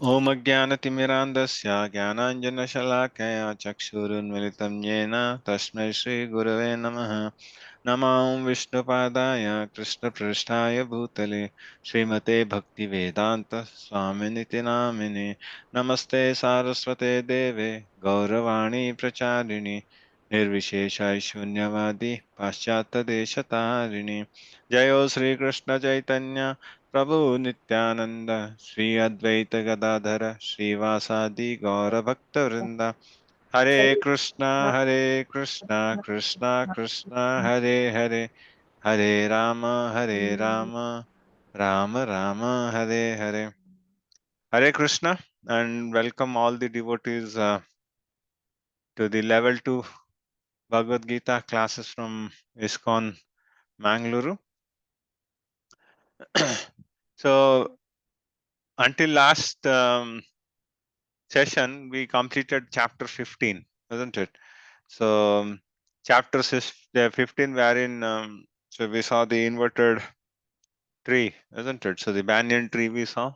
Om Ajnanatimirandasya Jnananjanashalakaya Chakshurunmilitam Yena Tasmai Shri Gurave Namaha Namam Vishnupadaya Krishna Prasthaya Bhutale Srimate Bhaktivedanta Swaminiti Namine Namaste Saraswate Deve Gauravani Pracharini Nirvishesha Shunyavadi Paschata Deshatharini Jayo Sri Krishna Chaitanya Prabhu Nityananda, Sri Advaita Gadadhara, Srivasadi Gaura Bhakta Vrinda, Hare Krishna, Krishna Krishna, Hare Hare, Hare Rama, Rama Rama, Hare Hare. Hare Krishna, and welcome all the devotees to the level 2 Bhagavad Gita classes from ISKCON Mangaluru. So, until last session, we completed chapter 15, isn't it? So, chapter 15, wherein so we saw the inverted tree, isn't it? So, the banyan tree we saw,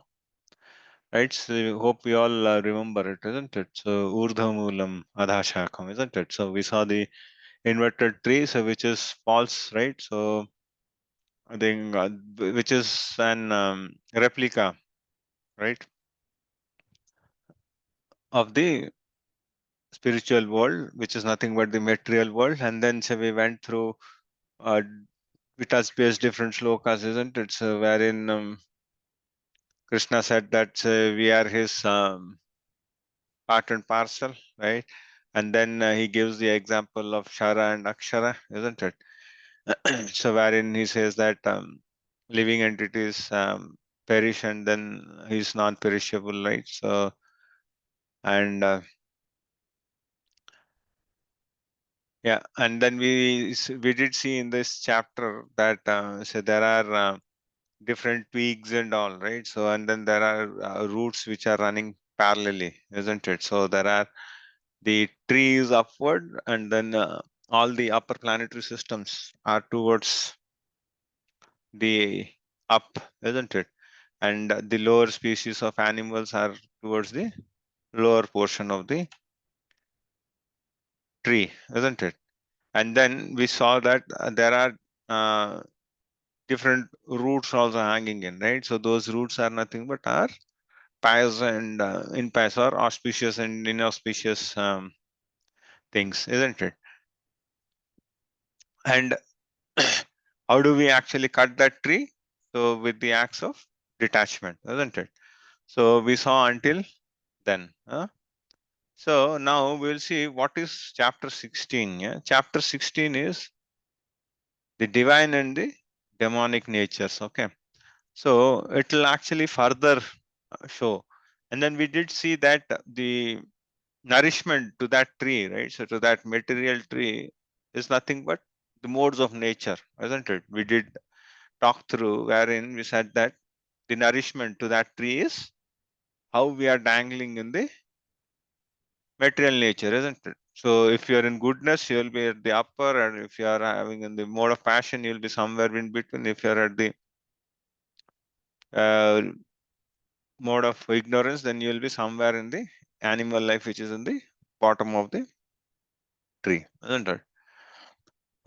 right? So, I hope we all remember it, isn't it? So, urdhamulam adhashakam, isn't it? So, we saw the inverted tree, so which is false, right? So, I think which is an replica, right, of the spiritual world, which is nothing but the material world. And then so we went through uh, it has based different shlokas, isn't it? So wherein Krishna said that we are his part and parcel, right? And then he gives the example of Shara and Akshara, isn't it? So wherein he says that living entities perish and then he's non-perishable, right? So and yeah, and then we did see in this chapter that so there are different twigs and all, right? So and then there are roots which are running parallelly, isn't it? So there are the trees upward, and then all the upper planetary systems are towards the up, isn't it? And the lower species of animals are towards the lower portion of the tree, isn't it? And then we saw that there are uh, different roots also hanging in, right? So those roots are nothing but are pious and impious, or auspicious and inauspicious things, isn't it? And how do we actually cut that tree? So with the acts of detachment, isn't it? So we saw until then. So now we'll see what is chapter 16. Yeah? Chapter 16 is the divine and the demonic natures. Okay. So it will actually further show. And then we did see that the nourishment to that tree, right? So to that material tree is nothing but the modes of nature, isn't it? We did talk through wherein we said that the nourishment to that tree is how we are dangling in the material nature, isn't it? So if you are in goodness, you will be at the upper, and if you are having in the mode of passion, you will be somewhere in between. If you are at the uh, mode of ignorance, then you will be somewhere in the animal life, which is in the bottom of the tree, isn't it?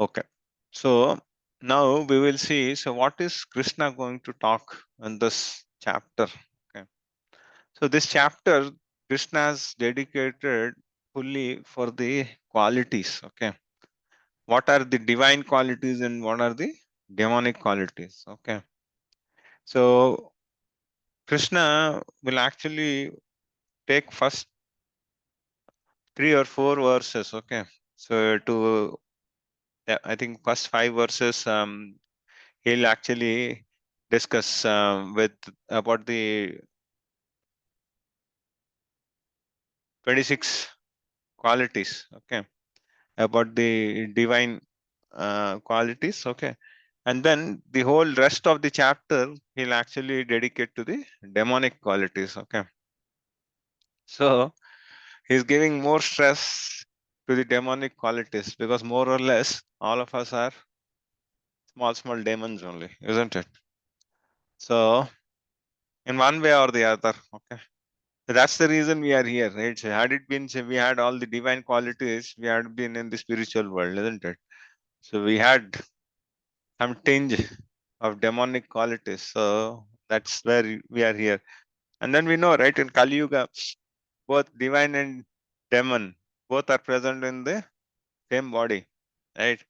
Okay. So now we will see. So what is Krishna going to talk in this chapter? Okay. So this chapter, Krishna has dedicated fully for the qualities. Okay. What are the divine qualities and what are the demonic qualities? Okay. So Krishna will actually take first 3 or 4 verses. Okay. So to yeah, I think first 5 verses he'll actually discuss with about the 26 qualities, okay, about the divine qualities, okay, and then the whole rest of the chapter he'll actually dedicate to the demonic qualities, okay. So he's giving more stress to the demonic qualities because more or less all of us are small demons only, isn't it? So in one way or the other, okay. So that's the reason we are here, right? So had it been, say, we had all the divine qualities, we had been in the spiritual world, isn't it? So we had some tinge of demonic qualities. So that's where we are here. And then we know, right, in Kali Yuga, both divine and demon, both are present in the same body, right?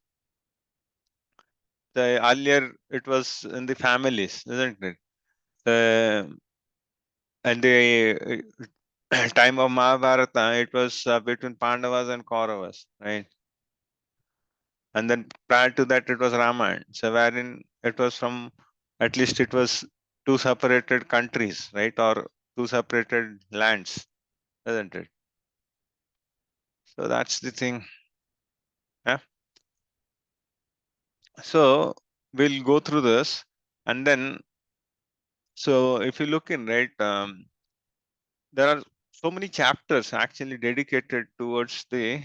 The earlier it was in the families, isn't it? The and the time of Mahabharata, it was between Pandavas and Kauravas, right? And then prior to that, it was Ramayana. So wherein it was from, at least it was two separated countries, right? Or two separated lands, isn't it? So that's the thing. Yeah. So we'll go through this, and then, so if you look in, right, there are so many chapters actually dedicated towards the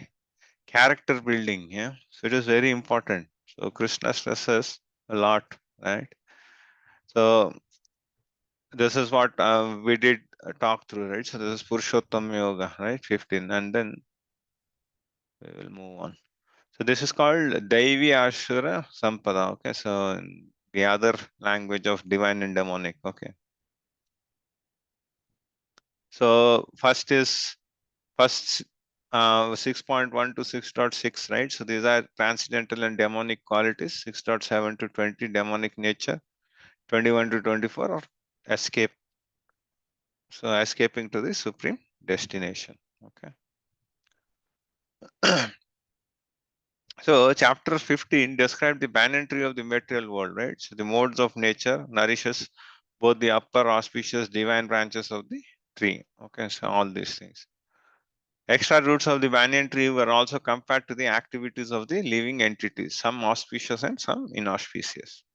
character building. Yeah. So it is very important. So Krishna stresses a lot, right? So this is what we did talk through, right? So this is Purushottam Yoga, right? 15, and then we will move on. So this is called Daivi Ashura Sampada. Okay, so in the other language of divine and demonic. Okay, so first 6.1 to 6.6, right? So these are transcendental and demonic qualities. 6.7 to 20, demonic nature. 21 to 24, or escape. So escaping to the supreme destination. Okay. So chapter 15 describe the banyan tree of the material world, right? So the modes of nature nourishes both the upper auspicious divine branches of the tree. Okay, so all these things. Extra roots of the banyan tree were also compared to the activities of the living entities, some auspicious and some inauspicious.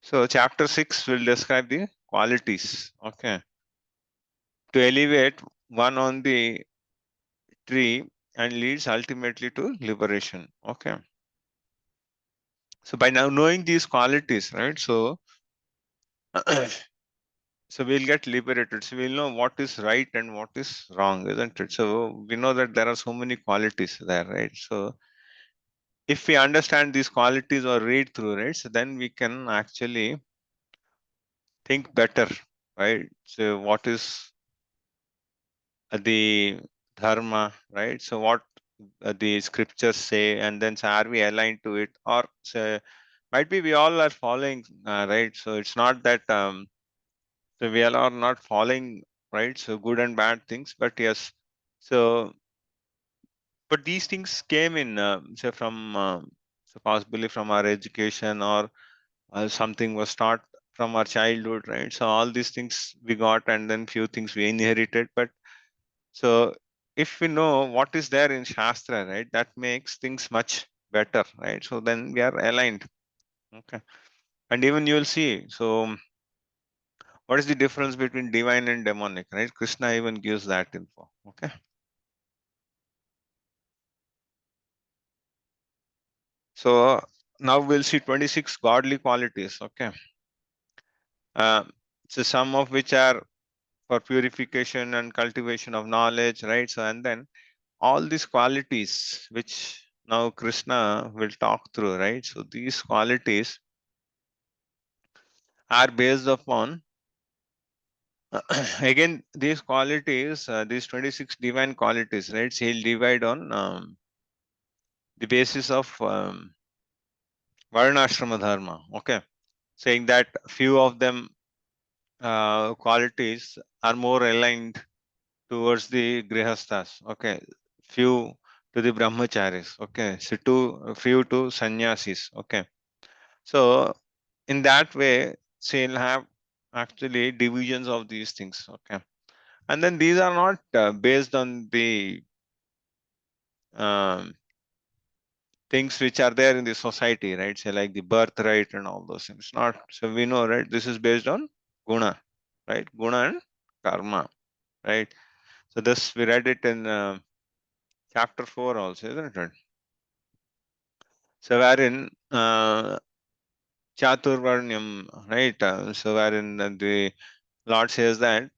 So chapter 6 will describe the qualities. Okay. To elevate one on the tree and leads ultimately to liberation. Okay. So by now knowing these qualities, right? So so we'll get liberated. So we'll know what is right and what is wrong, isn't it? So we know that there are so many qualities there, right? So if we understand these qualities or read through, right, so then we can actually think better, right? So what is the dharma, right? So what the scriptures say, and then so are we aligned to it, or so might be we all are following, right? So it's not that so we all are not following, right? So good and bad things, but yes. So but these things came in, say from so possibly from our education, or something was taught from our childhood, right? So all these things we got, and then few things we inherited. But so if we know what is there in Shastra, right, that makes things much better, right? So then we are aligned. Okay. And even you will see, so what is the difference between divine and demonic, right? Krishna even gives that info. Okay. So now we'll see 26 godly qualities. Okay. Uh, so some of which are for purification and cultivation of knowledge, right? So and then all these qualities which now Krishna will talk through, right? So these qualities are based upon again these qualities, these 26 divine qualities, right? So he'll divide on the basis of varnashrama dharma. Okay, saying that few of them qualities are more aligned towards the grihasthas. Okay, few to the brahmacharis. Okay, so few to sannyasis. Okay, so in that way, so you'll have actually divisions of these things. Okay, and then these are not based on the um, things which are there in the society, right? So like the birthright and all those things. Not so we know, right? This is based on guna, right? Guna and karma, right? So this we read it in chapter 4 also, isn't it? So wherein Chaturvarnyam, right? So wherein the Lord says that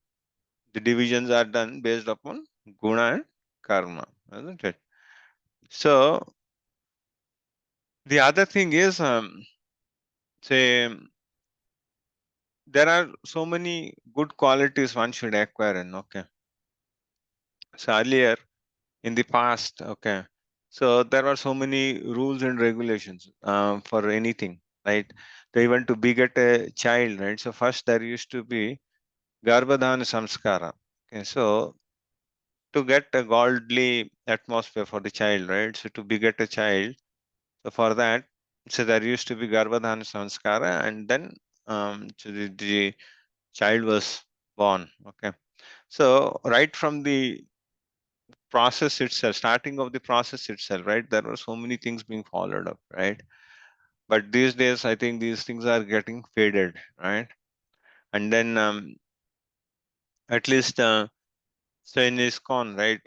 The divisions are done based upon guna and karma, isn't it? So the other thing is, say, there are so many good qualities one should acquire in. Okay. So earlier in the past, okay, so there were so many rules and regulations for anything, right? So even to beget a child, right? So first there used to be Garbhadhana Samskara. Okay, so to get a godly atmosphere for the child, right? So to beget a child, so for that, so there used to be Garbhadhana Samskara, and then so the child was born. Okay, so right from the process itself, starting of the process itself, right? There were so many things being followed up, right? But these days, I think these things are getting faded, right? And then at least say in ISKCON, right?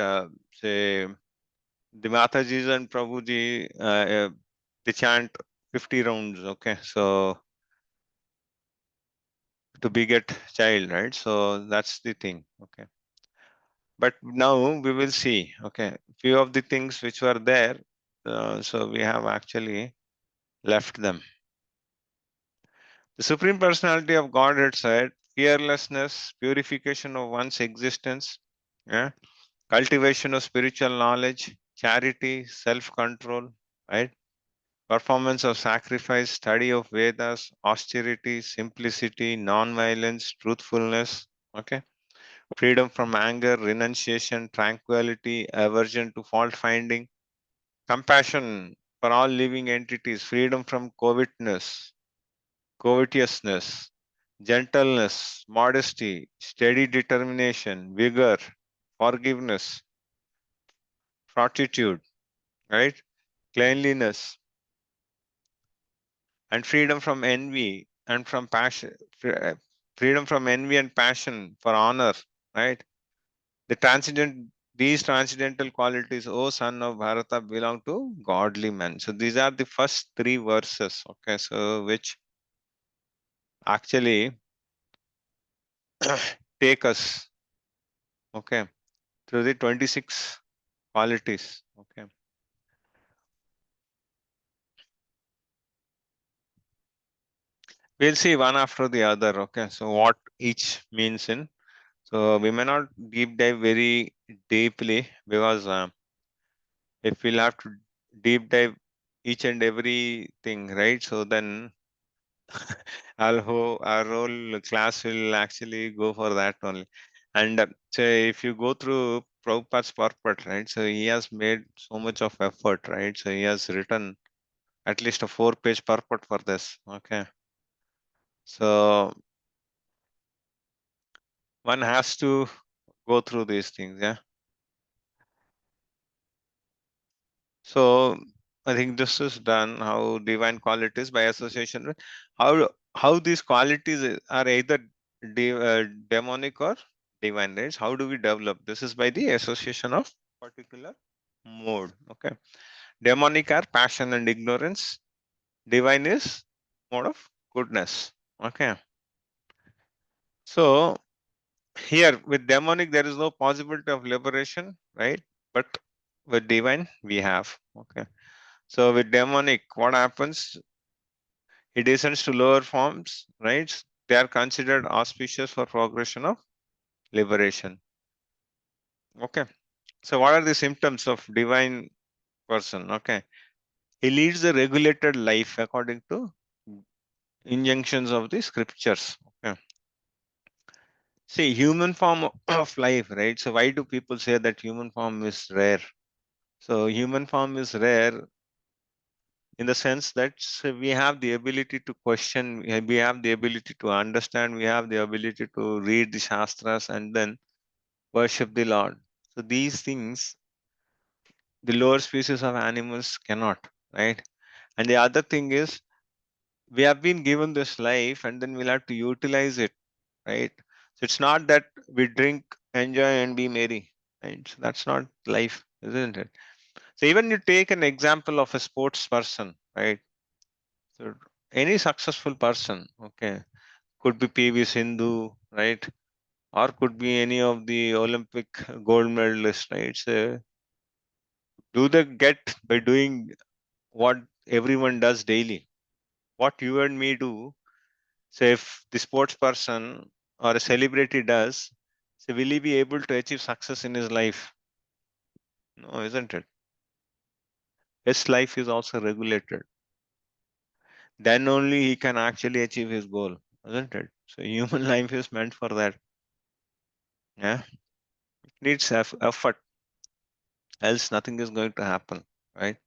Say the Matajis and Prabhuji, they chant 50 rounds, okay? So to beget child, right? So that's the thing, okay? But now we will see, okay? Few of the things which were there, so we have actually left them. The Supreme Personality of Godhead said, fearlessness, purification of one's existence, yeah, cultivation of spiritual knowledge, charity, self-control, right? Performance of sacrifice, study of Vedas, austerity, simplicity, non-violence, truthfulness, okay? Freedom from anger, renunciation, tranquility, aversion to fault finding, compassion for all living entities, freedom from covetousness, gentleness, modesty, steady determination, vigor, forgiveness, fortitude, right? Cleanliness, and freedom from envy and from passion, freedom from envy and passion for honor, right? The transcendent, these transcendental qualities, O son of Bharata, belong to godly men. So these are the first three verses, okay? So which actually take us, okay, through the 26 qualities, okay? We'll see one after the other, okay? So what each means in. So we may not deep dive very deeply because if we'll have to deep dive each and everything, right? So then our whole class will actually go for that only. And say if you go through Prabhupada's purport, right? So he has made so much of effort, right? So he has written at least a 4-page purport for this. Okay. So one has to go through these things, yeah. So I think this is done. How divine qualities by association. How these qualities are either demonic or divine, right? How do we develop? This is by the association of particular mode. Okay. Demonic are passion and ignorance. Divine is mode of goodness. Okay. So here with demonic there is no possibility of liberation, right? But with divine we have. Okay. So with demonic, what happens? It descends to lower forms, right? They are considered auspicious for progression of liberation. Okay. So what are the symptoms of divine person? Okay. He leads a regulated life according to injunctions of the scriptures. Okay. See, human form of life, right? So why do people say that human form is rare? So human form is rare in the sense that we have the ability to question, we have the ability to understand, we have the ability to read the Shastras and then worship the Lord. So these things, the lower species of animals cannot, right? And the other thing is, we have been given this life and then we'll have to utilize it, right? So it's not that we drink, enjoy, and be merry, right? So that's not life, isn't it? So even you take an example of a sports person, right? So any successful person, okay, could be PV Sindhu, right? or could be any of the Olympic gold medalists, right? So do they get by doing what everyone does daily? What you and me do. So if the sports person or a celebrity does, so will he be able to achieve success in his life? No, isn't it? His life is also regulated. Then only he can actually achieve his goal, isn't it? So human life is meant for that. Yeah, it needs effort, else nothing is going to happen, right?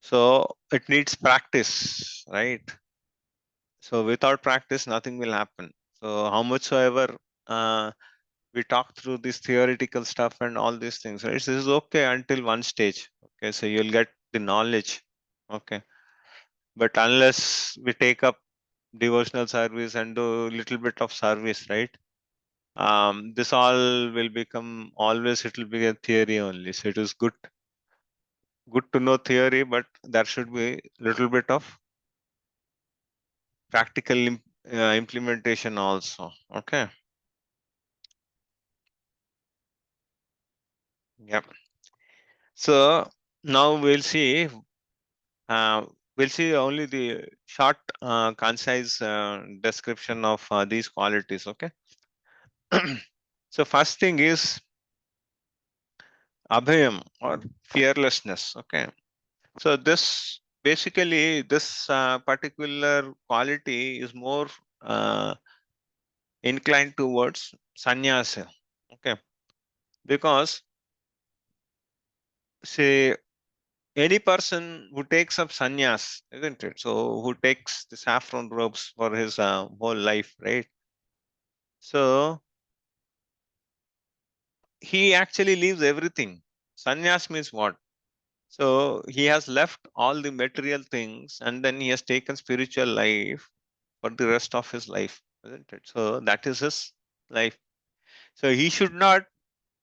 So it needs practice, right? So without practice, nothing will happen. So how much soever we talk through this theoretical stuff and all these things, right? This is okay until one stage. Okay, so you'll get the knowledge. Okay, but unless we take up devotional service and do little bit of service, right? This all will become always. It will be a theory only. So it is good to know theory, but there should be little bit of practical implementation also. Okay. Yep. So now we'll see only the short, concise description of these qualities. Okay. So first thing is abhayam or fearlessness. Okay. So this particular quality is more uh, inclined towards sannyasa. Okay. Because say any person who takes up sannyas, isn't it? So who takes the saffron robes for his whole life, right? So he actually leaves everything. Sannyas means what? So he has left all the material things and then he has taken spiritual life for the rest of his life, isn't it? So that is his life. So he should not,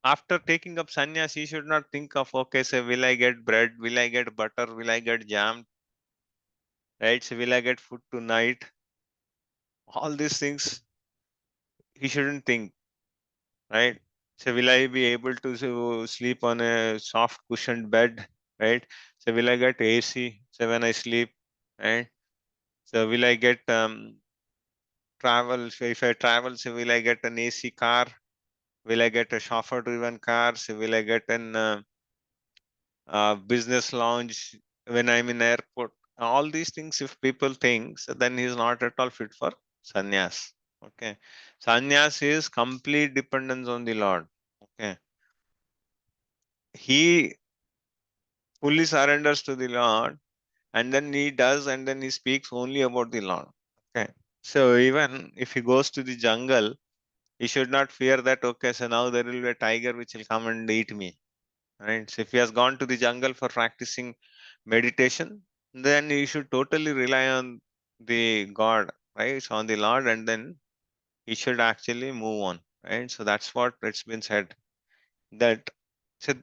after taking up sannyas, he should not think of, okay, so will I get bread? Will I get butter? Will I get jam? Right? So will I get food tonight? All these things he shouldn't think, right? So will I be able to sleep on a soft cushioned bed, right? So will I get AC? So when I sleep, right? So will I get travel? So if I travel, so will I get an AC car? Will I get a chauffeur driven car? So will I get an business lounge when I'm in airport? All these things, if people think, so then he's not at all fit for sannyas. Okay. Sannyas is complete dependence on the Lord. Okay. He fully surrenders to the Lord and then he does and then he speaks only about the Lord. Okay. So even if he goes to the jungle, he should not fear that, okay, so now there will be a tiger which will come and eat me. Right. So if he has gone to the jungle for practicing meditation, then he should totally rely on the God, right? So on the Lord, and then he should actually move on. Right. So that's what it's been said. That so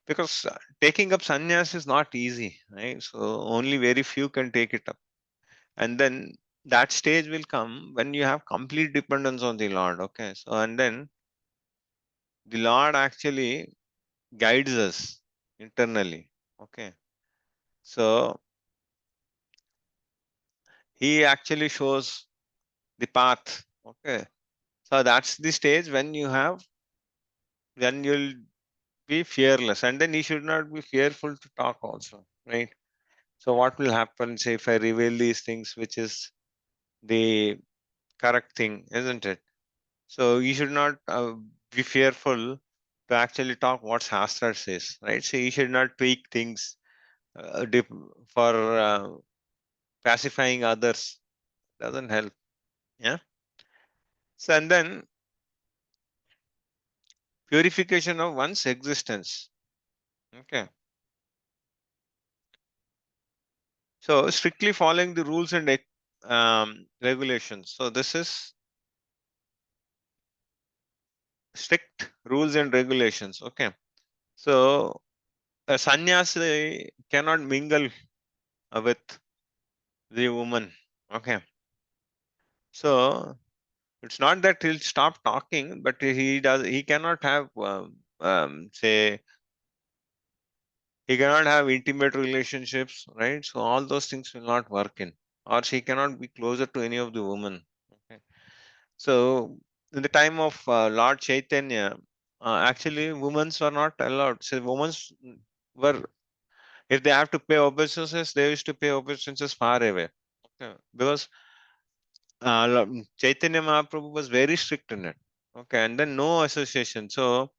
because taking up sannyas is not easy, right? So only very few can take it up, and then that stage will come when you have complete dependence on the Lord. Okay, so and then the Lord actually guides us internally. Okay, so he actually shows the path. Okay, so that's the stage when you'll be fearless, and then you should not be fearful to talk also, right? So what will happen, say, if I reveal these things, which is the correct thing, isn't it? So you should not be fearful to actually talk what Shastra says, right? So you should not tweak things for pacifying others. Doesn't help. Yeah. So and then purification of one's existence. Okay. So strictly following the rules and regulations. So this is strict rules and regulations. Okay. So a sannyasi cannot mingle with the woman. Okay. So It's not that he'll stop talking, but he cannot have, say, he cannot have intimate relationships, right? So all those things will not work in, or she cannot be closer to any of the women. Okay. So in the time of Lord Chaitanya, actually women were not allowed. So women were, if they have to pay obeisances, they used to pay obeisances far away. Okay. Because Chaitanya Mahaprabhu was very strict in it. Okay, and then no association. So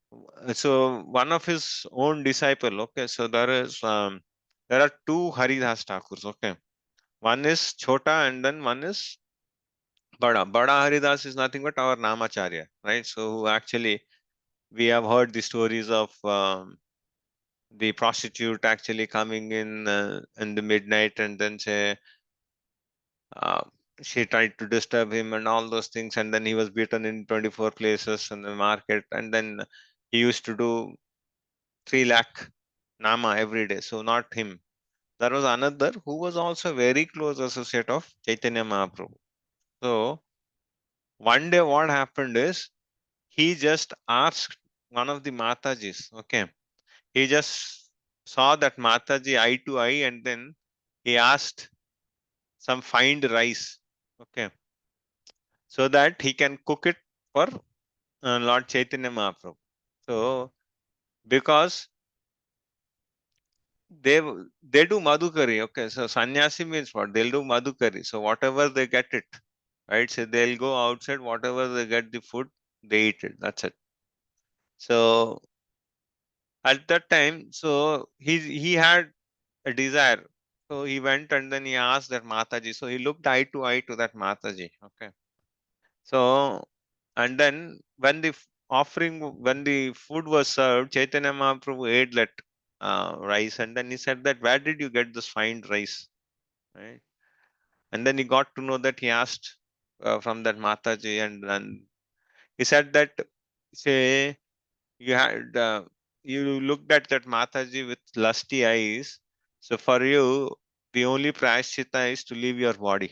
one of his own disciple. Okay, so there are two Haridas Thakurs. Okay, one is Chota and then one is Bada. Bada Haridas is nothing but our Namacharya, right? So who actually, we have heard the stories of the prostitute actually coming in the midnight and then say, uh, she tried to disturb him and all those things, and then he was beaten in 24 places in the market, and then he used to do 3 lakh nama every day. So not him. There was another who was also very close associate of Chaitanya Mahaprabhu. So one day what happened is, he just asked one of the Matajis. Okay, he just saw that Mataji eye to eye, and then he asked some fined rice. Okay, so that he can cook it for Lord Chaitanya Mahaprabhu. So because they they do madhukari, okay. So sannyasi means what? They'll do madhukari. So whatever they get it, right? So they'll go outside, whatever they get the food, they eat it. That's it. So at that time, so he had a desire. So he went and then he asked that Mataji. So he looked eye to eye to that Mataji. Okay. So, and then when the when the food was served, Chaitanya Mahaprabhu ate that rice, and then he said that, where did you get this fine rice? Right? And then he got to know that, he asked from that Mataji, and he said that, say, you had you looked at that Mataji with lusty eyes. So for you, the only prayashchita is to leave your body.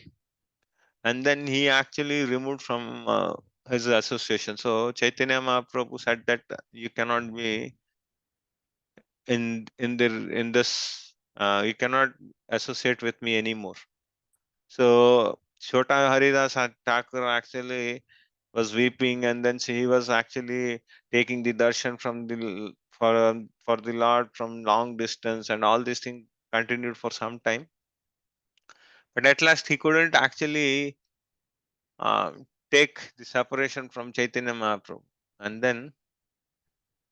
And then he actually removed from his association. So Chaitanya Mahaprabhu said that, you cannot be in this, you cannot associate with me anymore. So Chota Haridas Thakur actually was weeping, and then he was actually taking the darshan from the for the Lord from long distance, and all these things continued for some time. But at last he couldn't actually uh, take the separation from Chaitanya Mahaprabhu. And then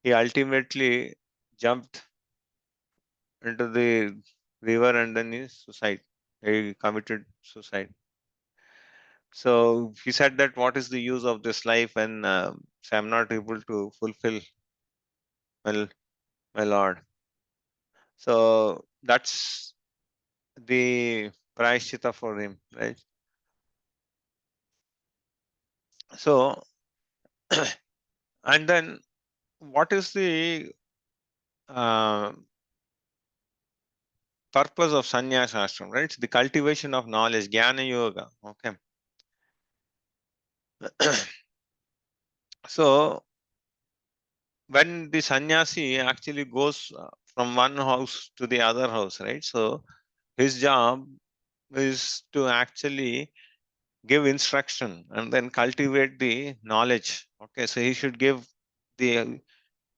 he ultimately jumped into the river, and then he suicide. He committed suicide. So he said that, what is the use of this life when so I'm not able to fulfill my, my Lord. So that's the prayashchita for him, right? So, and then what is the uh, purpose of sannyasa ashram, right? It's the cultivation of knowledge, jnana yoga. Okay. So when the sannyasi actually goes from one house to the other house, right? So his job is to actually give instruction and then cultivate the knowledge. Okay, so he should give the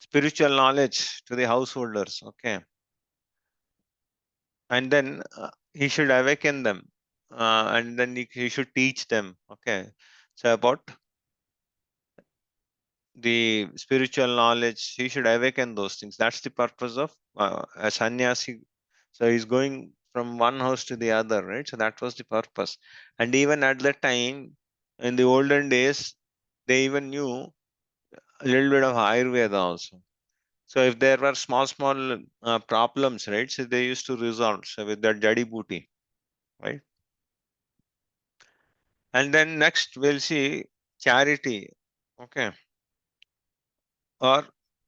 spiritual knowledge to the householders. Okay, and then he should awaken them, and then he should teach them. Okay, so about the spiritual knowledge, he should awaken those things. That's the purpose of a sannyasi. So he's going from one house to the other, right? So that was the purpose. And even at that time, in the olden days, they even knew a little bit of Ayurveda also. So if there were small problems, right? So they used to resolve so with that jadi booty, right? And then next we'll see charity. Okay, or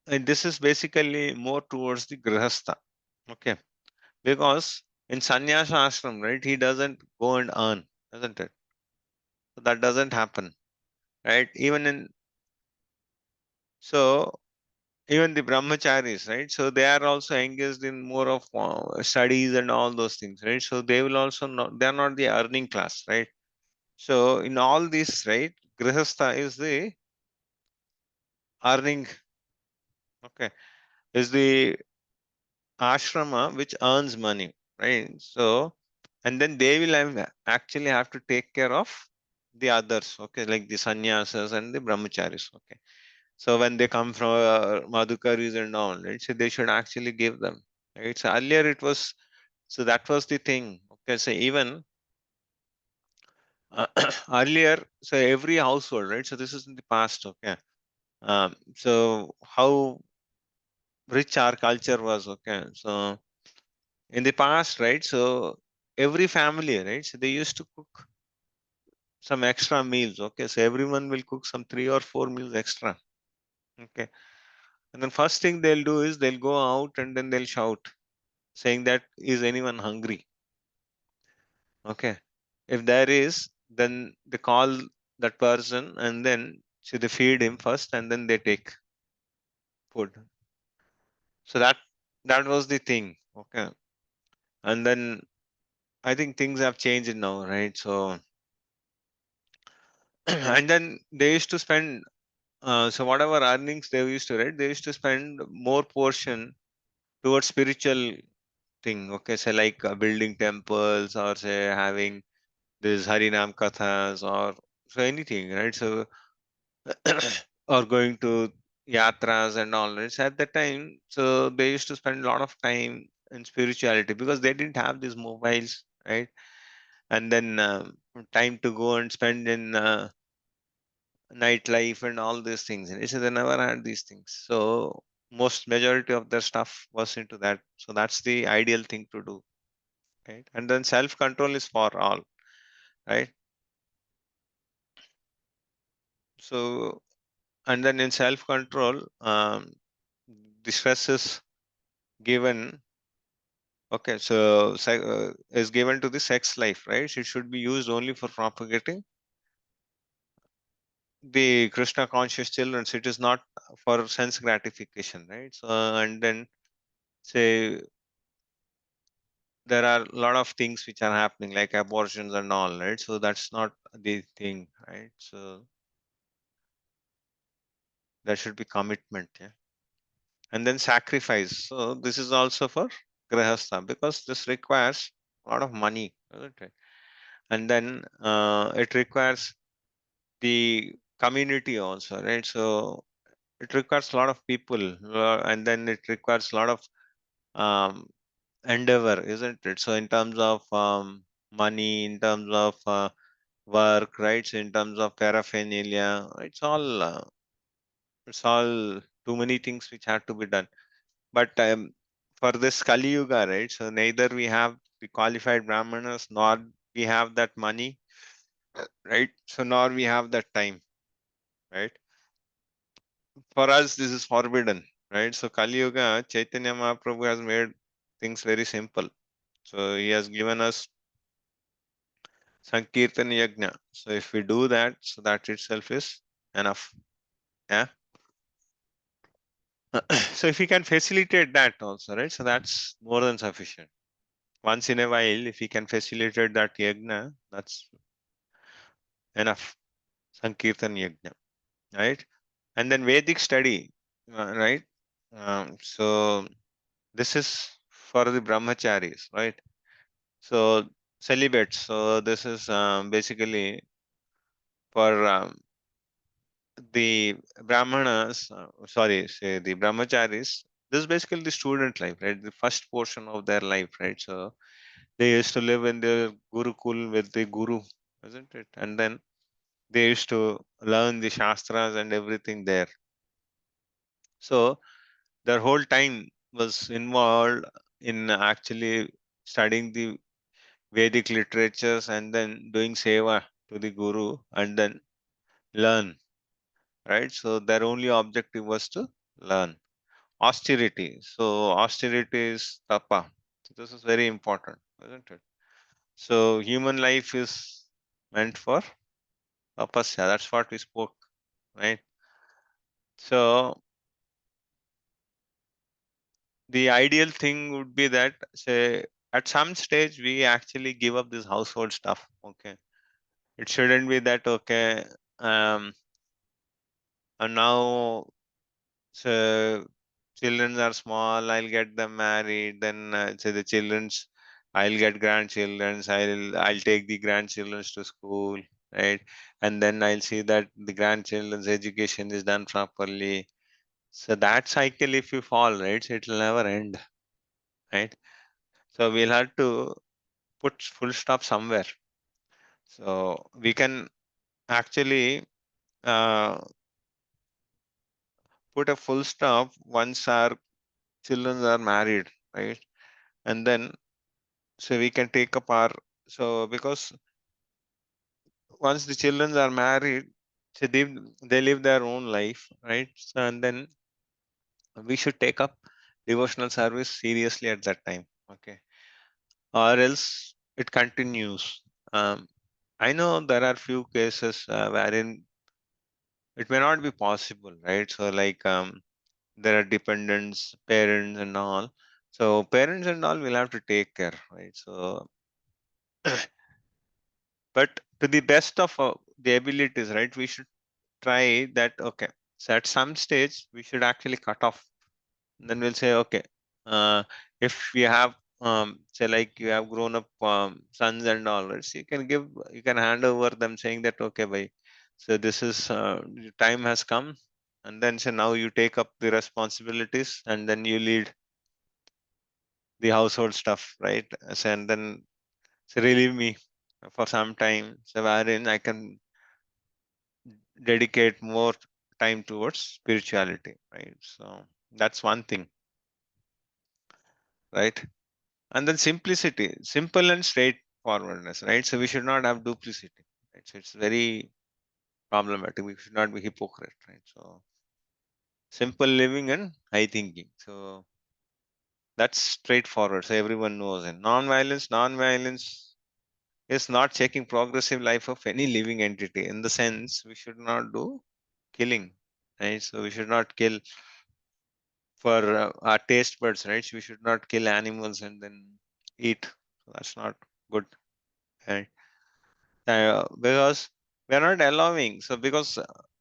and this is basically more towards the grihastha. Okay, because in sannyasa ashram, right, he doesn't go and earn, doesn't it? So that doesn't happen. right? Even the brahmacharis, right? So they are also engaged in more of studies and all those things, right? So they will also not, they are not the earning class, right? So in all this, right, grihastha is the earning, okay, is the ashrama which earns money, right? So, and then they will actually have to take care of the others, okay, like the sannyasas and the brahmacharis, okay. So when they come from madhukaris and all, right, so they should actually give them, right? So earlier it was, so that was the thing, okay. So even earlier, so every household, right? So this is in the past, okay. So how rich our culture was, okay. So in the past, right? So every family, right? So they used to cook some extra meals. Okay, so everyone will cook some 3 or 4 meals extra. Okay, and then first thing they'll do is they'll go out and then they'll shout, saying that is anyone hungry? Okay, if there is, then they call that person and then so they feed him first and then they take food. So that was the thing. Okay, and then I think things have changed now, right? So and then they used to spend so whatever earnings they used to, right, they used to spend more portion towards spiritual thing. Okay, so like building temples or say having this Harinam kathas or so anything, right? So or going to yatras and all. Right? So at that time, so they used to spend a lot of time in spirituality because they didn't have these mobiles, right? And then time to go and spend in nightlife and all these things. And so they never had these things. So most majority of their stuff was into that. So that's the ideal thing to do, right? And then self control is for all, right? So and then in self control, the stress is given. Okay, so is given to the sex life, right? It should be used only for propagating the Krishna conscious children. So it is not for sense gratification, right? So and then say there are a lot of things which are happening like abortions and all, right? So that's not the thing, right? So there should be commitment, yeah. And then sacrifice, so this is also for grahastha because this requires a lot of money, isn't it? And then it requires the community also, right? So it requires a lot of people, and then it requires a lot of um, endeavor, isn't it? So in terms of money, in terms of work, right? So in terms of paraphernalia, it's all too many things which have to be done. But for this Kali Yuga, right? So neither we have the qualified brahmanas, nor we have that money, right? So nor we have that time, right? For us, this is forbidden, right? So Kali Yuga, Chaitanya Mahaprabhu has made things very simple. So he has given us Sankirtan Yajna. So if we do that, so that itself is enough. Yeah. So if we can facilitate that also, right? So that's more than sufficient. Once in a while, if we can facilitate that yajna, that's enough. Sankirtan yajna, right? And then Vedic study, right? So this is for the brahmacharis, right? So celibates. So this is basically for the brahmanas. Sorry, say the brahmacharis. This is basically the student life, right? The first portion of their life, right? So they used to live in their gurukul with the guru, isn't it? And then they used to learn the shastras and everything there. So their whole time was involved in actually studying the Vedic literatures and then doing seva to the guru and then learn, right? So their only objective was to learn. Austerity. So austerity is tapa. So this is very important, isn't it? So human life is meant for tapasya. That's what we spoke right? So the ideal thing would be that, say, at some stage we actually give up this household stuff. Okay, it shouldn't be that, okay, um and now, so children are small, I'll get them married, then say the children's, I'll get grandchildren's, I'll take the grandchildren's to school, right? And then I'll see that the grandchildren's education is done properly. So that cycle, if you fall, right, so it'll never end, right? So we'll have to put full stop somewhere. So we can actually uh, put a full stop once our children are married, right? And then, so we can take up our, so because once the children are married, so they live their own life, right? So, and then we should take up devotional service seriously at that time, okay? Or else it continues. I know there are few cases wherein it may not be possible, right? So like, there are dependents, parents and all. So parents and all will have to take care, right? So but to the best of the abilities, right, we should try that. Okay, so at some stage we should actually cut off. Then we'll say, okay, uh, if you have, say like you have grown up sons and all, right, so you can hand over them, saying that, okay, bhai, so this is your time has come, and then say now you take up the responsibilities and then you lead the household stuff, right? So, and then, so relieve me for some time, so wherein I can dedicate more time towards spirituality, right? So that's one thing, right? And then simplicity, simple and straightforwardness, right? So we should not have duplicity, right? So it's very problematic. We should not be hypocrite, right? So simple living and high thinking. So that's straightforward. So everyone knows. And non-violence is not checking progressive life of any living entity. In the sense, we should not do killing, right? So we should not kill for our taste buds, right? So we should not kill animals and then eat. So that's not good, right? Because we are not allowing. So because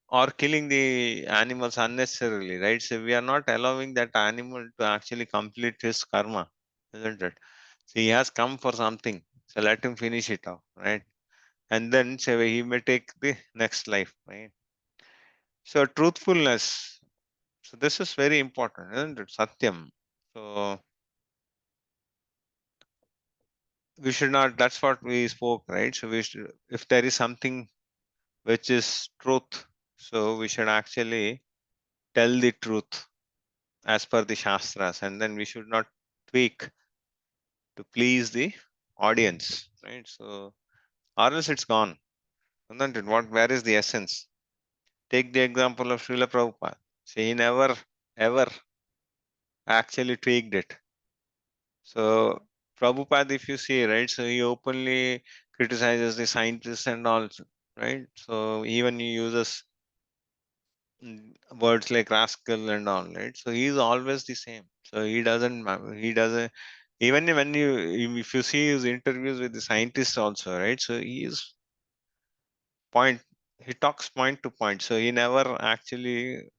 or killing the animals unnecessarily, right? So we are not allowing that animal to actually complete his karma, isn't it? So he has come for something. So let him finish it off, right? And then say he may take the next life, right? So truthfulness. So this is very important, isn't it? Satyam. So we should not, that's what we spoke, right? So we should, if there is something which is truth, so we should actually tell the truth as per the shastras, and then we should not tweak to please the audience, right? So or else it's gone, isn't it? Where is the essence? Take the example of Srila Prabhupada. So he never ever actually tweaked it. So Prabhupada, if you see, right, so he openly criticizes the scientists and all, right? So even he uses words like rascal and all, right? So he's always the same. So he doesn't, even when if you see his interviews with the scientists also, right? So he is point, he talks point to point. So he never actually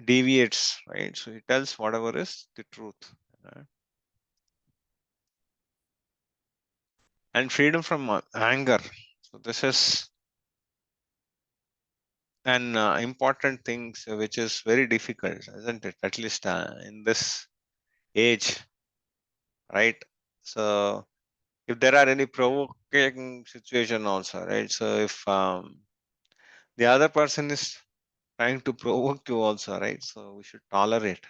deviates, right? So he tells whatever is the truth. And freedom from anger. So this is an important thing, which is very difficult, isn't it? At least in this age, right? So if there are any provoking situation also, right? So if the other person is trying to provoke you also, right? So we should tolerate.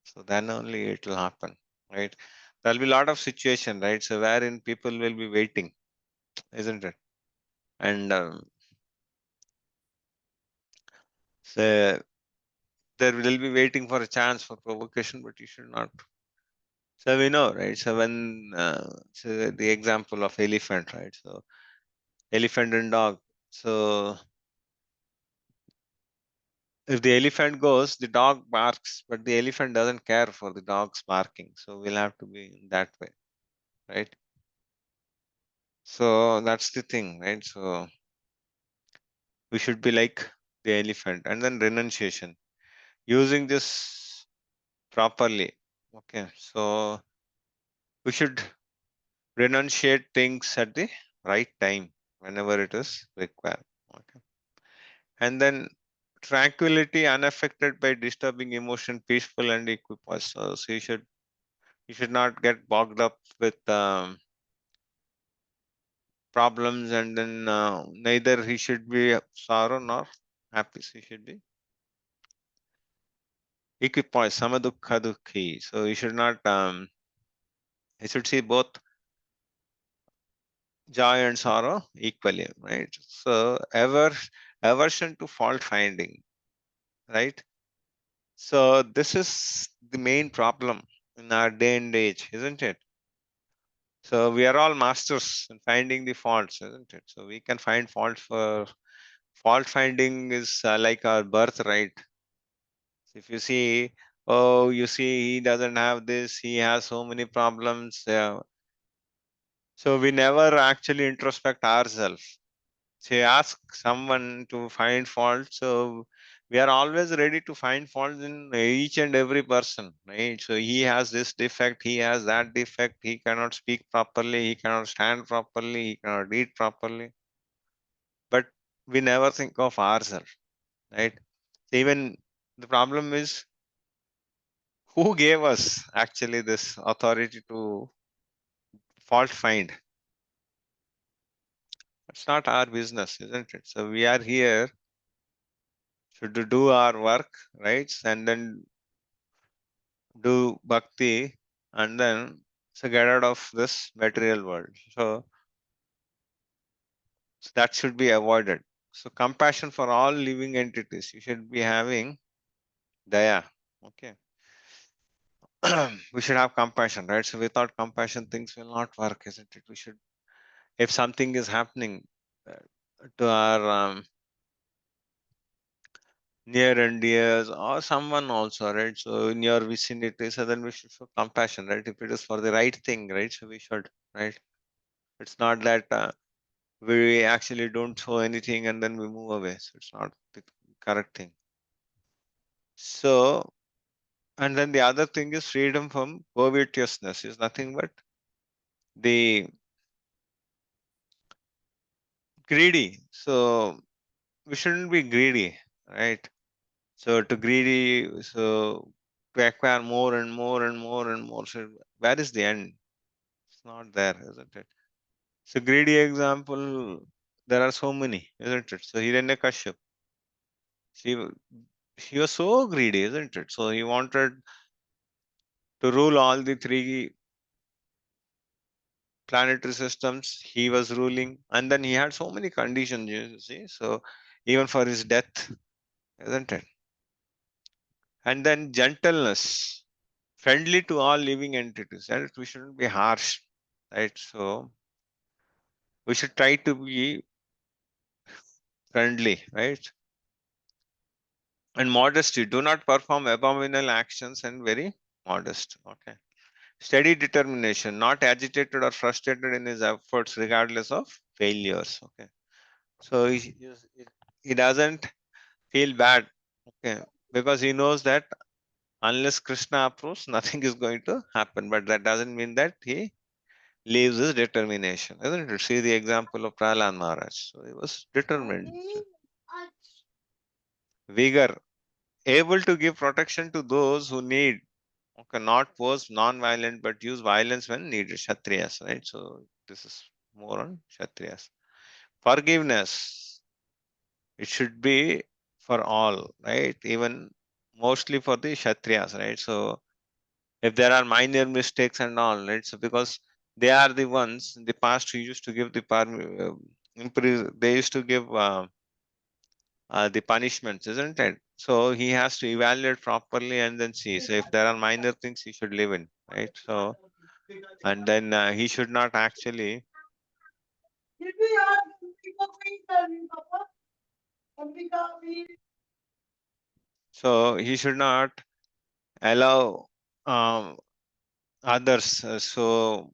So then only it will happen, right? There'll be a lot of situation, right? So wherein people will be waiting, isn't it? And so there will be waiting for a chance for provocation, but you should not. So we know, right? So when so the example of elephant, right? So elephant and dog. So if the elephant goes, the dog barks, but the elephant doesn't care for the dog's barking. So we'll have to be in that way, right? So that's the thing, right? So we should be like the elephant. And then renunciation, using this properly. Okay, so we should renunciate things at the right time whenever it is required. Okay, and then tranquility, unaffected by disturbing emotion, peaceful and equipoised. So you should not get bogged up with problems, and then neither he should be sorrow nor happy. So he should be equipoised, samadukha dukhi. So you should not you should see both joy and sorrow equally, right? So aversion to fault finding, right? So this is the main problem in our day and age, isn't it? So we are all masters in finding the faults, isn't it? So we can find faults. For fault finding is like our birthright. If you see, oh, you see, he doesn't have this, he has so many problems. So we never actually introspect ourselves. So you ask someone to find fault. So we are always ready to find faults in each and every person, right? So he has this defect, he has that defect, he cannot speak properly, he cannot stand properly, he cannot eat properly. But we never think of ourselves, right? So even the problem is, who gave us actually this authority to fault find? It's not our business, isn't it? So we are here to do our work, right? And then do bhakti, and then so get out of this material world. So that should be avoided. So compassion for all living entities. You should be having daya. Okay. We should have compassion, right? So without compassion, things will not work, isn't it? We should, if something is happening to our near and dears or someone also, right? So in your vicinity, so then we should show compassion, right? If it is for the right thing, right? So we should, right? It's not that we actually don't show anything and then we move away. So it's not the correct thing. So, and then the other thing is freedom from covetousness is nothing but the greedy. So we shouldn't be greedy, right? So to greedy, so to acquire more and more and more and more. So where is the end? It's not there, isn't it? So greedy example, there are so many, isn't it? So Hiranyakashipu, she he was so greedy, isn't it? So he wanted to rule all the three planetary systems. He was ruling, and then he had so many conditions, you see. So even for his death, isn't it? And then gentleness, friendly to all living entities, and we shouldn't be harsh, right? So we should try to be friendly, right? And modesty, do not perform abominable actions and very modest. Okay. Steady determination, not agitated or frustrated in his efforts regardless of failures. Okay. So he doesn't feel bad. Okay. Because he knows that unless Krishna approves, nothing is going to happen. But that doesn't mean that he leaves his determination. Isn't it? See the example of Prahlad Maharaj. So he was determined. Vigor, able to give protection to those who need. Okay, not pose non-violent, but use violence when needed. Kshatriyas, right? So this is more on Kshatriyas. Forgiveness, it should be for all, right? Even mostly for the Kshatriyas, right? So if there are minor mistakes and all, right? So because they are the ones in the past who used to give they used to give the punishments, isn't it? So he has to evaluate properly and then see. So if there are minor things, he should live in, right? So and then he should not actually So he should not allow others. So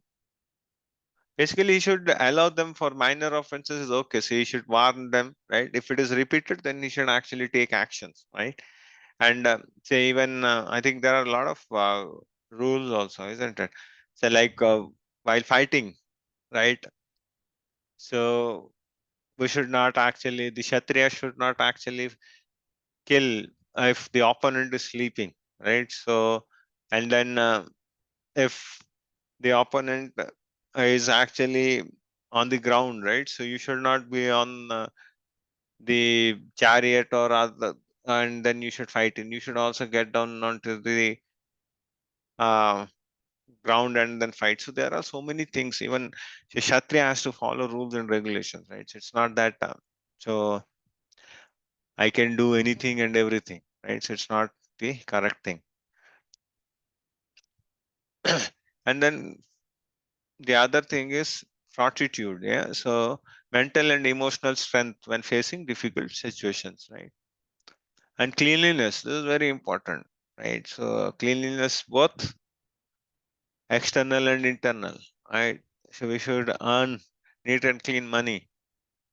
basically, he should allow them for minor offenses. Is okay. So he should warn them, right? If it is repeated, then he should actually take actions, right? And say even I think there are a lot of rules also, isn't it? So like while fighting, right? So we should not actually, the Kshatriya should not actually kill if the opponent is sleeping, right? So, and then if the opponent is actually on the ground, right? So you should not be on the chariot or other, and then you should fight in. You should also get down onto the uh, ground and then fight. So there are so many things. Even the Kshatriya has to follow rules and regulations, right? So it's not that so I can do anything and everything, right? So it's not the correct thing. And then the other thing is fortitude, yeah. So mental and emotional strength when facing difficult situations, right? And cleanliness, this is very important, right? So cleanliness, both external and internal, right? So we should earn neat and clean money,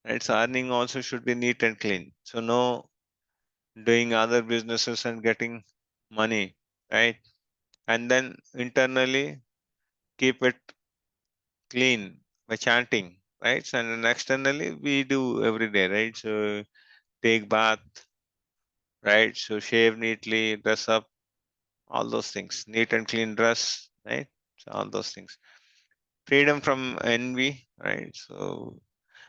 right? So earning also should be neat and clean. So no doing other businesses and getting money, right? And then internally keep it clean by chanting, right? So, and then externally we do every day, right? So take bath, right? So shave neatly, dress up, all those things, neat and clean dress, right? So all those things. Freedom from envy, right? So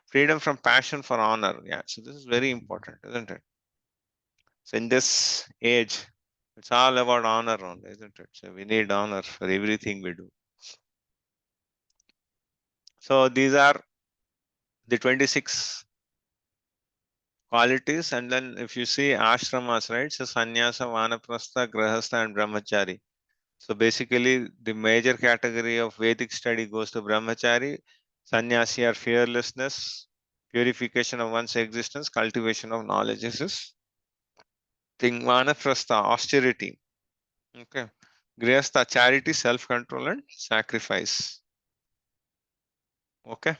freedom from passion for honor. Yeah. So this is very important, isn't it? So in this age, it's all about honor only, isn't it? So we need honor for everything we do. So these are the 26 qualities. And then if you see ashramas, right? So sannyasa, vanaprastha, grahastha, and brahmachari. So basically, the major category of Vedic study goes to brahmachari, sannyasi or fearlessness, purification of one's existence, cultivation of knowledge. This is thing. Vanaprastha, austerity. Okay. Grihastha, charity, self-control, and sacrifice. Okay.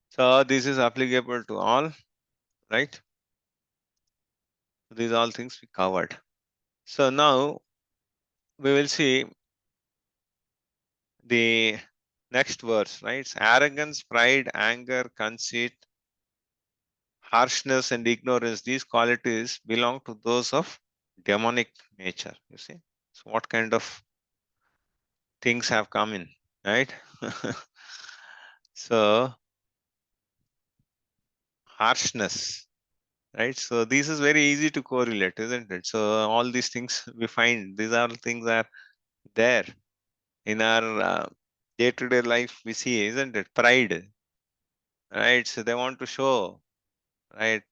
So this is applicable to all, right? These all things we covered. So now we will see the next verse, right? It's arrogance, pride, anger, conceit, harshness, and ignorance. These qualities belong to those of demonic nature. You see, so what kind of things have come in, right? So harshness, right? So this is very easy to correlate, isn't it? So all these things we find, these are things are there in our day-to-day life. We see, isn't it? Pride, right? So they want to show, right?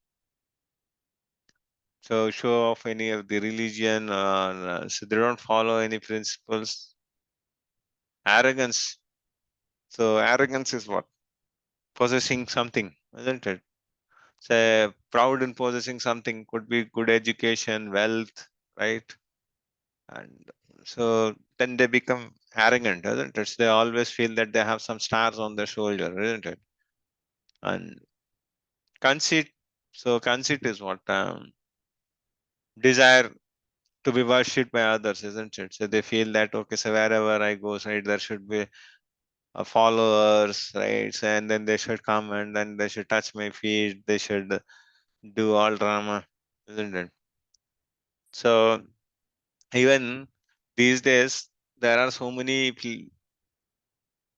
So show off any of the religion, so they don't follow any principles. Arrogance. So arrogance is what? Possessing something, isn't it? Say proud in possessing something could be good education, wealth, right? And so then they become arrogant, isn't it? So they always feel that they have some stars on their shoulder, isn't it? And conceit. So conceit is what? Desire to be worshipped by others, isn't it? So they feel that okay, so wherever I go, right, there should be followers, right? So, and then they should come and then they should touch my feet. They should do all drama, isn't it? So even these days, there are so many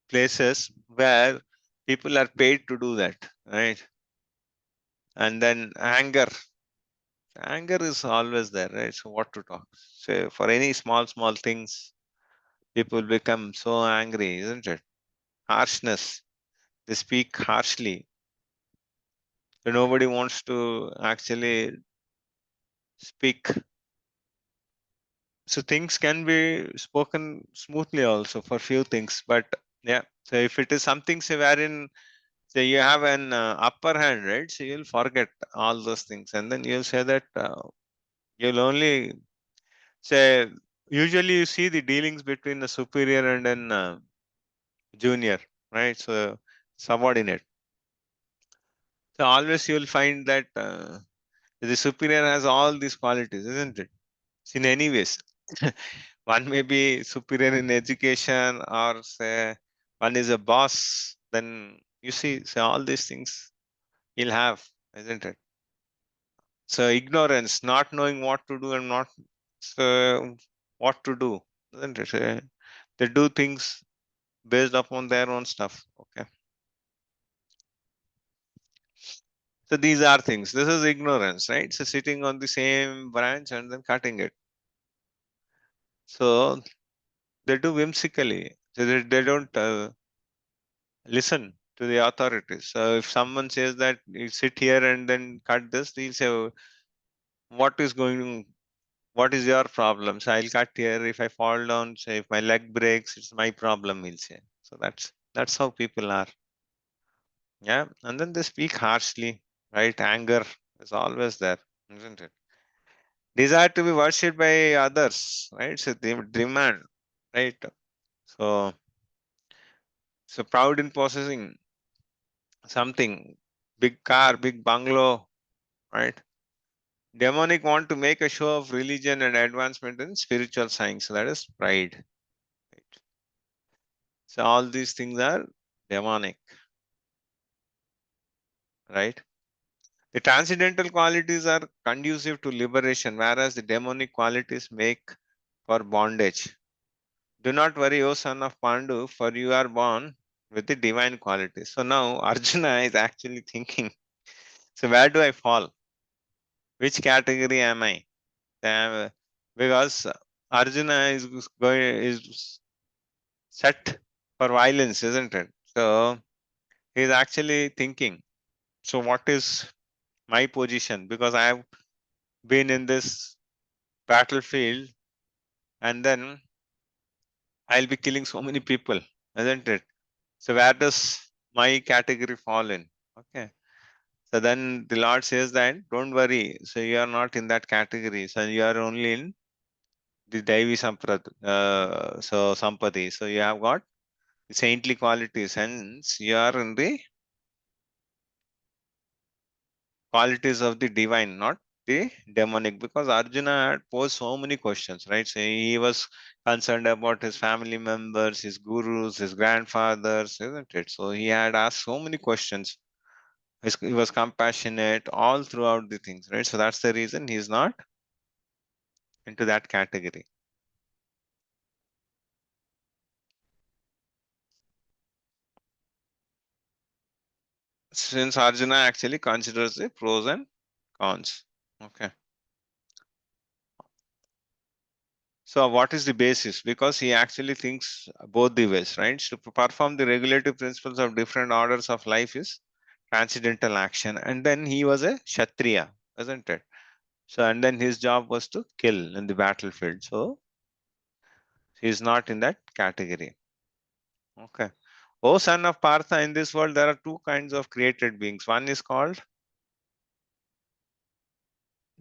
places where people are paid to do that, right? And then anger is always there, right? So what to talk? So for any small things, people become so angry, isn't it? Harshness. They speak harshly. So nobody wants to actually speak. So things can be spoken smoothly also for few things, but yeah. So if it is something say wherein So you have an upper hand, right? So you'll forget all those things, and then you'll say that you'll only say. Usually, you see the dealings between a superior and an junior, right? So subordinate. So always you'll find that the superior has all these qualities, isn't it? In any ways. One may be superior in education, or say one is a boss. Then you see, so all these things he'll have, isn't it? So ignorance, not knowing what to do and not so what to do, isn't it? They do things based upon their own stuff. Okay. So these are things. This is ignorance, right? So sitting on the same branch and then cutting it. So they do whimsically. So they don't listen to the authorities. So if someone says that you sit here and then cut this, he'll say, "Oh, what is going, what is your problem? So I'll cut here. If I fall down, say if my leg breaks, it's my problem," he'll say. So that's how people are. Yeah. And then they speak harshly, right? Anger is always there, isn't it? Desire to be worshipped by others, right? So they demand, right? So so proud in possessing something, big car, big bungalow, right? Demonic want to make a show of religion and advancement in spiritual science. So that is pride. Right? So all these things are demonic, right? The transcendental qualities are conducive to liberation, whereas the demonic qualities make for bondage. Do not worry, O son of Pandu, for you are born with the divine qualities. So now Arjuna is actually thinking, so where do I fall? Which category am I? Because Arjuna is going is set for violence, isn't it? So he's actually thinking, so what is my position? Because I have been in this battlefield and then I'll be killing so many people, isn't it? So where does my category fall in? Okay. So then the Lord says that don't worry. So you are not in that category. So you are only in the Daivi so Sampati. So you have got saintly qualities, hence you are in the qualities of the divine, not the demonic. Because Arjuna had posed so many questions, right? So he was concerned about his family members, his gurus, his grandfathers, isn't it? So he had asked so many questions. He was compassionate all throughout the things, right? So that's the reason he's not into that category. Since Arjuna actually considers the pros and cons. Okay. So what is the basis? Because he actually thinks both the ways, right? So to perform the regulative principles of different orders of life is transcendental action. And then he was a Kshatriya, isn't it? So and then his job was to kill in the battlefield. So he's not in that category. Okay. O son of Partha, in this world there are two kinds of created beings. One is called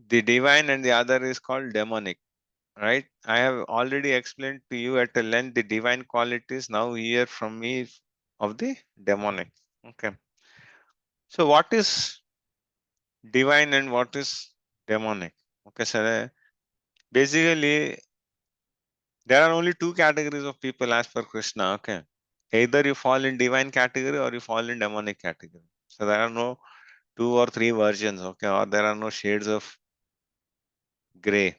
the divine and the other is called demonic. Right? I have already explained to you at a length the divine qualities. Now hear from me of the demonic. Okay. So what is divine and what is demonic? Okay, so basically there are only two categories of people as per Krishna. Okay. Either you fall in divine category or you fall in demonic category. So there are no two or three versions, okay, or there are no shades of gray.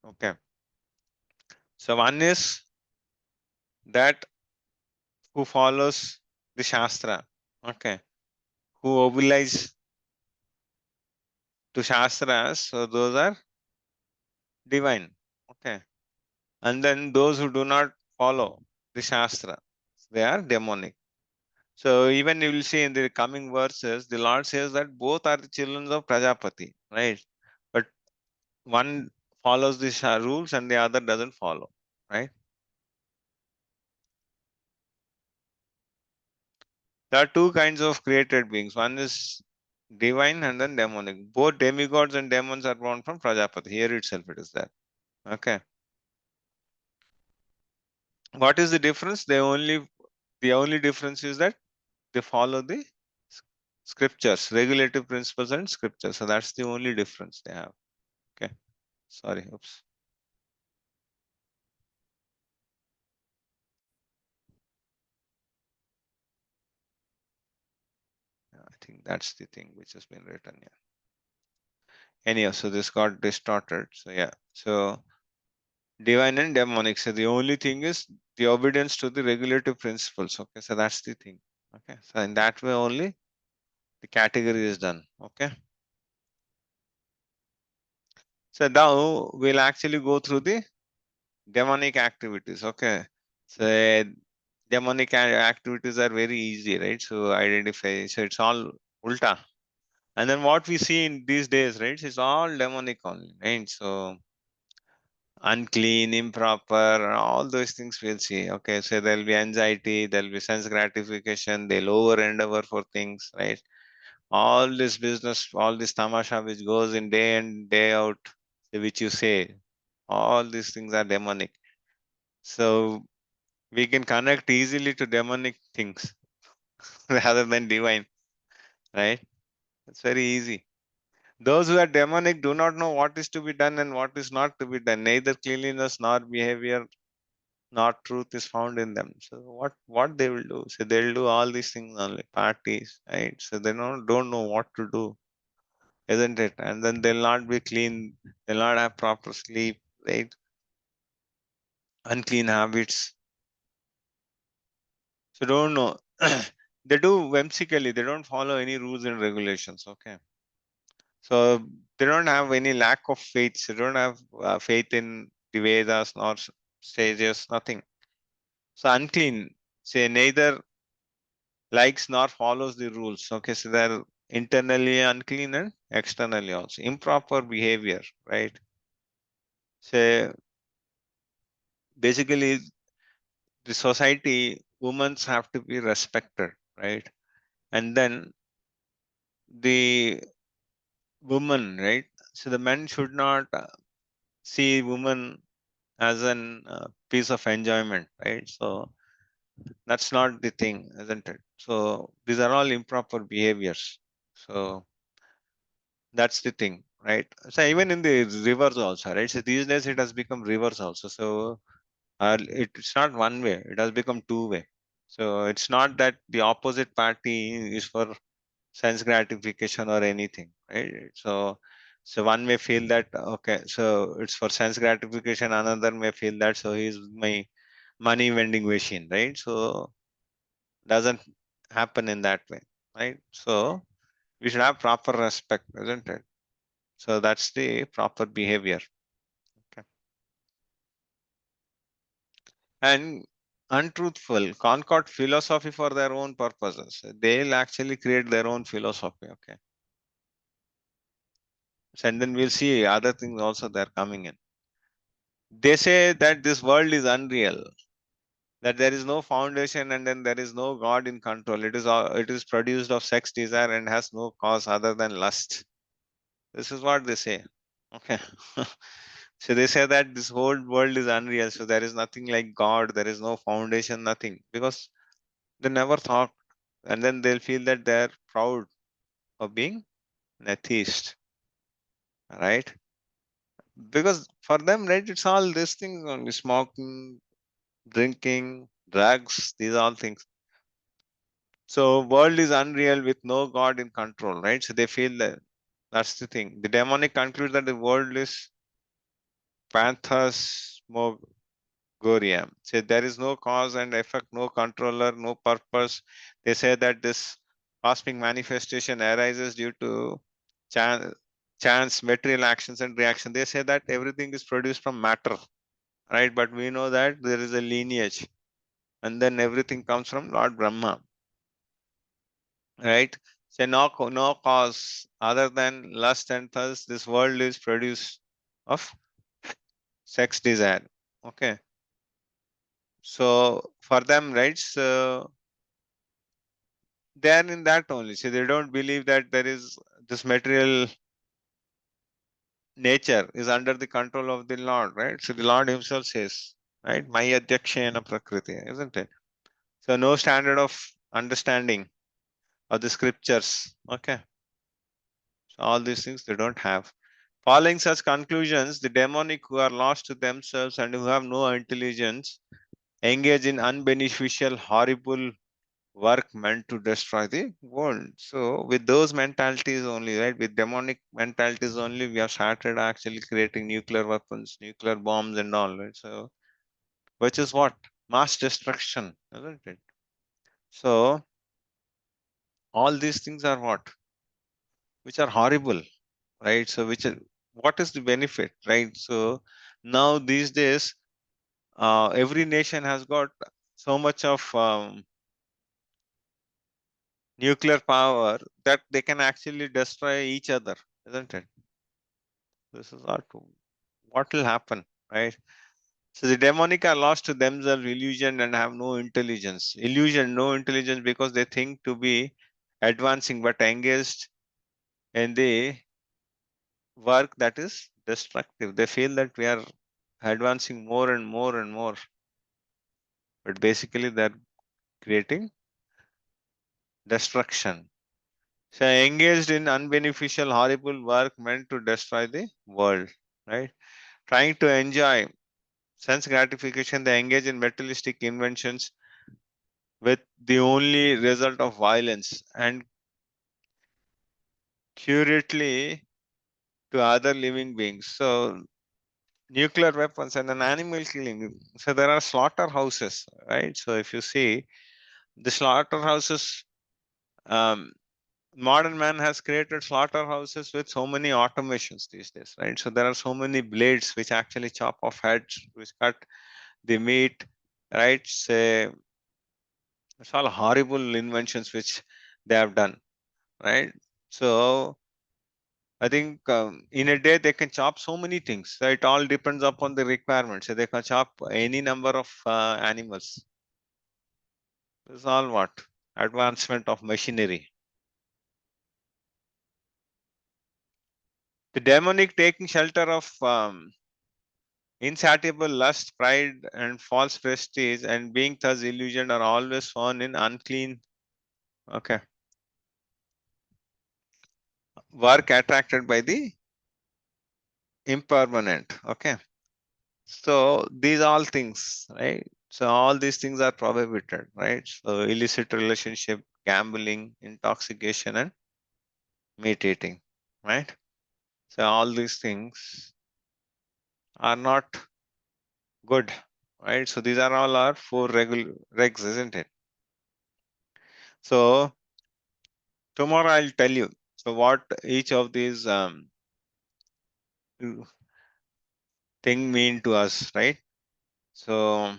Okay. So one is that who follows the Shastra. Okay. Who oblige to Shastras, so those are divine. Okay. And then those who do not follow the Shastra, they are demonic. So even you will see in the coming verses, the Lord says that both are the children of Prajapati, right? But one follows the rules and the other doesn't follow, right? There are two kinds of created beings. One is divine and then demonic. Both demigods and demons are born from Prajapati. Here itself it is there. Okay. What is the difference? The only difference is that they follow the scriptures, regulative principles and scriptures. So that's the only difference they have. Okay. Sorry. Oops. I think that's the thing which has been written here. Anyhow, so this got distorted. So yeah. So divine and demonic. So the only thing is the obedience to the regulative principles. Okay. So that's the thing. Okay. So in that way only the category is done. Okay. So now we'll actually go through the demonic activities. Okay. So demonic activities are very easy, right? So identify. So it's all ulta. And then what we see in these days, right? It's all demonic only, right? So unclean, improper, all those things we'll see. Okay. So there'll be anxiety, there'll be sense gratification, they'll over endeavor for things, right? All this business, all this tamasha which goes in day in, day out, which you say, all these things are demonic. So we can connect easily to demonic things rather than divine, right? It's very easy. Those who are demonic do not know what is to be done and what is not to be done. Neither cleanliness nor behavior nor truth is found in them. So what they will do? So they'll do all these things only, parties, right? So they don't know what to do, isn't it? And then they'll not be clean, they'll not have proper sleep, right? Unclean habits. So don't know. They do whimsically, they don't follow any rules and regulations. Okay. So they don't have any lack of faith. They don't have faith in the Vedas nor sages, nothing. So unclean, say neither likes nor follows the rules. Okay, so they're internally unclean and externally also. Improper behavior, right? So basically, the society, women have to be respected, right? And then the woman, right? So the men should not see women as an piece of enjoyment, right? So that's not the thing, isn't it? So these are all improper behaviors. So that's the thing, right? So even in the rivers also, right? So these days it has become rivers also. So it's not one way; it has become two way. So it's not that the opposite party is for sense gratification or anything, right? So one may feel that okay, so it's for sense gratification. Another may feel that so he's my money vending machine, right? So doesn't happen in that way, right? So we should have proper respect, isn't it? So that's the proper behavior. Okay. And untruthful, concord philosophy for their own purposes. They'll actually create their own philosophy. Okay. So, and then we'll see other things also they're coming in. They say that this world is unreal, that there is no foundation and then there is no God in control. It is produced of sex desire and has no cause other than lust. This is what they say. Okay. So they say that this whole world is unreal. So there is nothing like God. There is no foundation, nothing. Because they never thought. And then they'll feel that they're proud of being an atheist. Right? Because for them, right, it's all these things only smoking, drinking, drugs, these all things. So world is unreal with no God in control, right? So they feel that that's the thing. The demonic concludes that the world is phantasmagorical. Say there is no cause and effect, no controller, no purpose. They say that this cosmic manifestation arises due to chance, material actions and reaction. They say that everything is produced from matter, right? But we know that there is a lineage, and then everything comes from Lord Brahma, right? So no cause other than lust and thirst. This world is produced of sex desire. Okay. So for them, right? So they are in that only. So they don't believe that there is this material nature is under the control of the Lord, right? So the Lord himself says, right? Maya Adhyakshena Prakriti, isn't it? So no standard of understanding of the scriptures. Okay. So all these things they don't have. Following such conclusions, the demonic who are lost to themselves and who have no intelligence engage in unbeneficial, horrible work meant to destroy the world. So with those mentalities only, right? With demonic mentalities only, we have started actually creating nuclear weapons, nuclear bombs and all, right? So which is what? Mass destruction, isn't it? So all these things are what? Which are horrible, right? So which are, what is the benefit, right? So now these days, every nation has got so much of nuclear power that they can actually destroy each other, isn't it? This is what will happen, right? So the demonic are lost to themselves, illusion, and have no intelligence. Illusion, no intelligence, because they think to be advancing, but engaged in the work that is destructive. They feel that we are advancing more and more and more, but basically they're creating destruction. So engaged in unbeneficial, horrible work meant to destroy the world, right? Trying to enjoy sense gratification, they engage in materialistic inventions with the only result of violence and cruelty to other living beings. So nuclear weapons and an animal killing. So there are slaughterhouses, right? So if you see the slaughterhouses, um, modern man has created slaughterhouses with so many automations these days, right? So there are so many blades which actually chop off heads, which cut the meat, right? Say it's all horrible inventions which they have done, right? So I think in a day they can chop so many things. So it all depends upon the requirements. So they can chop any number of animals. This is all what? Advancement of machinery. The demonic taking shelter of insatiable lust, pride, and false prestige, and being thus illusioned are always found in unclean, okay, work attracted by the impermanent. Okay. So these all things, right? So all these things are prohibited, right? So illicit relationship, gambling, intoxication, and meat eating, right? So all these things are not good, right? So these are all our four regs, isn't it? So tomorrow I'll tell you. So what each of these thing mean to us, right? So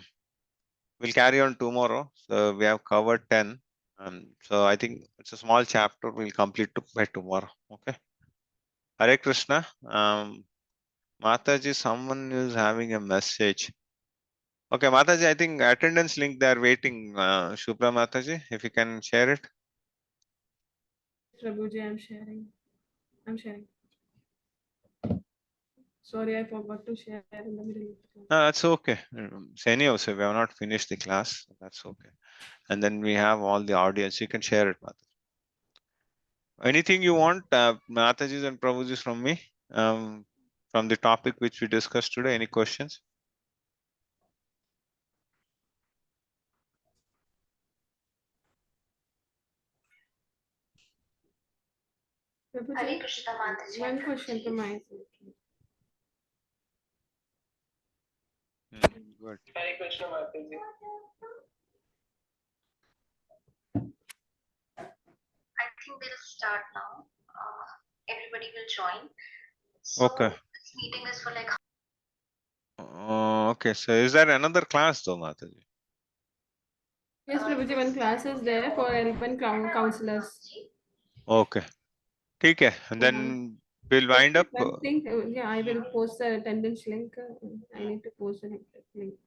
we'll carry on tomorrow. So we have covered 10. So I think it's a small chapter. We'll complete by tomorrow. Okay. Hare Krishna. Mataji, someone is having a message. Okay, Mataji, I think attendance link they are waiting. Shubhra Mataji, if you can share it. Prabhuji, I'm sharing. Sorry, I forgot to share in the middle of the class. No, that's okay. So anyhow, so we have not finished the class. That's okay. And then we have all the audience. You can share it, Mataji. Anything you want, Matajis and Prabhujis from me, from the topic which we discussed today? Any questions? Prabhuji, one question from my side. Good. Hare Krishna Mataji. I think we'll start now. Everybody will join. So Okay. this meeting is for like. Okay. So is there another class though, Mataji? Yes, Prabhuji, one class is there for help counselors. Okay. Okay. And then we'll wind up. One thing, yeah, I will post the attendance link. I need to post the link.